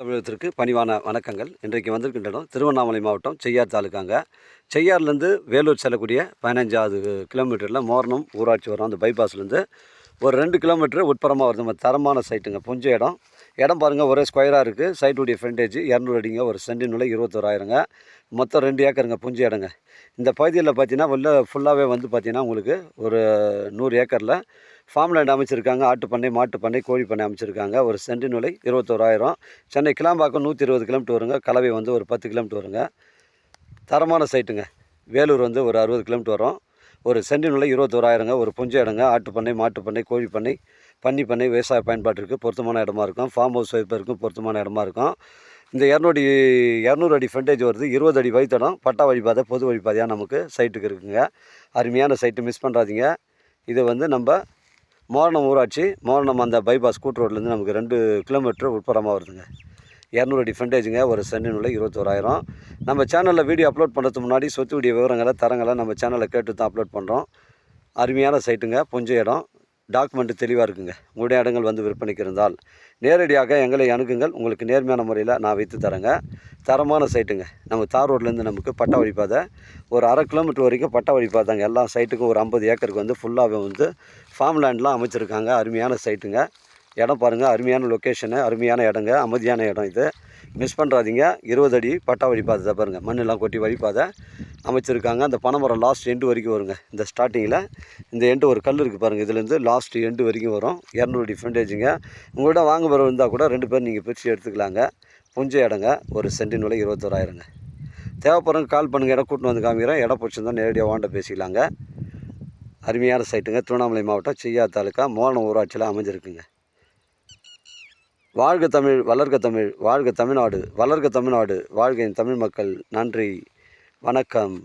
தமிழகத்திற்கு பணிவான வணக்கங்கள். இன்றைக்கு வந்திருக்கின்ற இடம் திருவண்ணாமலை மாவட்டம் செய்யார் தாலுக்காங்க. செய்யார்லேருந்து வேலூர் செல்லக்கூடிய 15வது கிலோமீட்டரில் மோர்னம் ஊராட்சி வரும். அந்த பைபாஸ்லேருந்து ஒரு 2 கிலோமீட்டர் உட்புறமாக வருது. நம்ம தரமான சைட்டுங்க, புஞ்ச இடம். இடம் பாருங்கள், ஒரே ஸ்கொயராக இருக்குது. சைட்டுடைய ஃப்ரண்டேஜ் 200 அடிங்க. ஒரு சென்டின் விலை 21,000ங்க. மொத்தம் 2 ஏக்கருங்க, புஞ்ச இடங்க. இந்த பகுதியில் பார்த்தீங்கன்னா ஃபுல்லாகவே வந்து பார்த்தீங்கன்னா உங்களுக்கு ஒரு 100 ஏக்கரில் ஃபார்ம் லேண்ட் அமைச்சிருக்காங்க. ஆட்டு பண்ணை, மாட்டு பண்ணை, கோழி பண்ணை அமைச்சிருக்காங்க. ஒரு சென்டின் விலை 21,000. சென்னை கிளாம்பாக்கம் 120 கிலோமீட்டர் வருங்க. கலவை வந்து ஒரு 10 கிலோமீட்டர் வருங்க. தரமான சைட்டுங்க. வேலூர் வந்து ஒரு 60 கிலோமீட்டர் வரும். ஒரு சென்டின் விலை 21,000ங்க. ஒரு புஞ்ச இடங்க. ஆட்டு பண்ணை, மாட்டு பண்ணை, கோழி பண்ணை, பன்னி பண்ணை, விவசாய பயன்பாட்டிற்கு பொருத்தமான இடமா இருக்கும். ஃபார்ம் ஹவுஸ் வைப்பதற்கும் பொருத்தமான இடமா இருக்கும். இந்த 200 அடி ஃப்ரண்டேஜ் வருது. 20 அடி வழித்தடம், பட்டா வழிபாதை, பொது வழிபாதையாக நமக்கு சைட்டுக்கு இருக்குங்க. அருமையான சைட்டு, மிஸ் பண்ணுறாதீங்க. இது வந்து நம்ம மோரணம் ஊராட்சி, மோரணம் அந்த பைபாஸ் கூட்டு ரோட்லேருந்து நமக்கு 2 கிலோமீட்டர் உட்புறமாக வருதுங்க. 200 அடி ஃப்ரண்டேஜுங்க. ஒரு சென்டின் விலை 21,000. நம்ம சேனலில் வீடியோ அப்லோட் பண்ணுறதுக்கு முன்னாடி சொத்துடைய விவரங்களை, தரங்களை நம்ம சேனலில் கேட்டு தான் அப்லோட் பண்ணுறோம். அருமையான சைட்டுங்க, புஞ்ச இடம். டாக்குமெண்ட்டு தெளிவாக இருக்குங்க. உங்களுடைய இடங்கள் வந்து விற்பனைக்கு இருந்தால் நேரடியாக எங்களை அணுகுங்கள். உங்களுக்கு நேர்மையான முறையில் நான் வைத்து தரேங்க. தரமான சைட்டுங்க. நம்ம தார் ரோட்லேருந்து நமக்கு பட்டா வழிப்பாதை ஒரு 1/2 கிலோமீட்டர் வரைக்கும் பட்டா வழிப்பாதைங்க. எல்லா சைட்டுக்கும் ஒரு 50 ஏக்கருக்கு வந்து ஃபுல்லாகவே வந்து ஃபார்ம் லேண்ட்லாம் அமைச்சிருக்காங்க. அருமையான சைட்டுங்க. இடம் பாருங்கள், அருமையான லொக்கேஷனு, அருமையான இடங்க, அமைதியான இடம். இது மிஸ் பண்ணுறாதீங்க. 20 அடி பட்டா வழிப்பாதை தான் பாருங்கள். மண்ணெல்லாம் கொட்டி வழிப்பாதை அமைச்சிருக்காங்க. அந்த பனைமரம் லாஸ்ட் எண்டு வரைக்கும் வருங்க. இந்த ஸ்டார்டிங்கில் இந்த எண்டு ஒரு கல் இருக்குது பாருங்கள். இதுலேருந்து லாஸ்ட் எண்டு வரைக்கும் வரும். 200 அடி ஃப்ரண்டேஜுங்க. உங்கள்கிட்ட வாங்க வர இருந்தால் கூட 2 பேர் நீங்கள் பிரித்து எடுத்துக்கலாங்க. புஞ்ச இடங்க. ஒரு சென்டின் விலை 21,000ங்க. தேவைப்படுறவங்க கால் பண்ணுங்கள். இடம் கூட்டின்னு வந்து காமிக்கிறேன். இடம் பிடிச்சிருந்தால் நேரடியாக வாண்ட பேசிக்கலாங்க. அருமையான சைட்டுங்க. திருவண்ணாமலை மாவட்டம் செய்யார் தாலுக்கா, மோரணம் ஊராட்சியில் அமைஞ்சிருக்குங்க. வாழ்க தமிழ், வளர்க தமிழ், வாழ்க தமிழ்நாடு, வளர்க தமிழ்நாடு, வாழ்க என் தமிழ் மக்கள். நன்றி, வணக்கம்.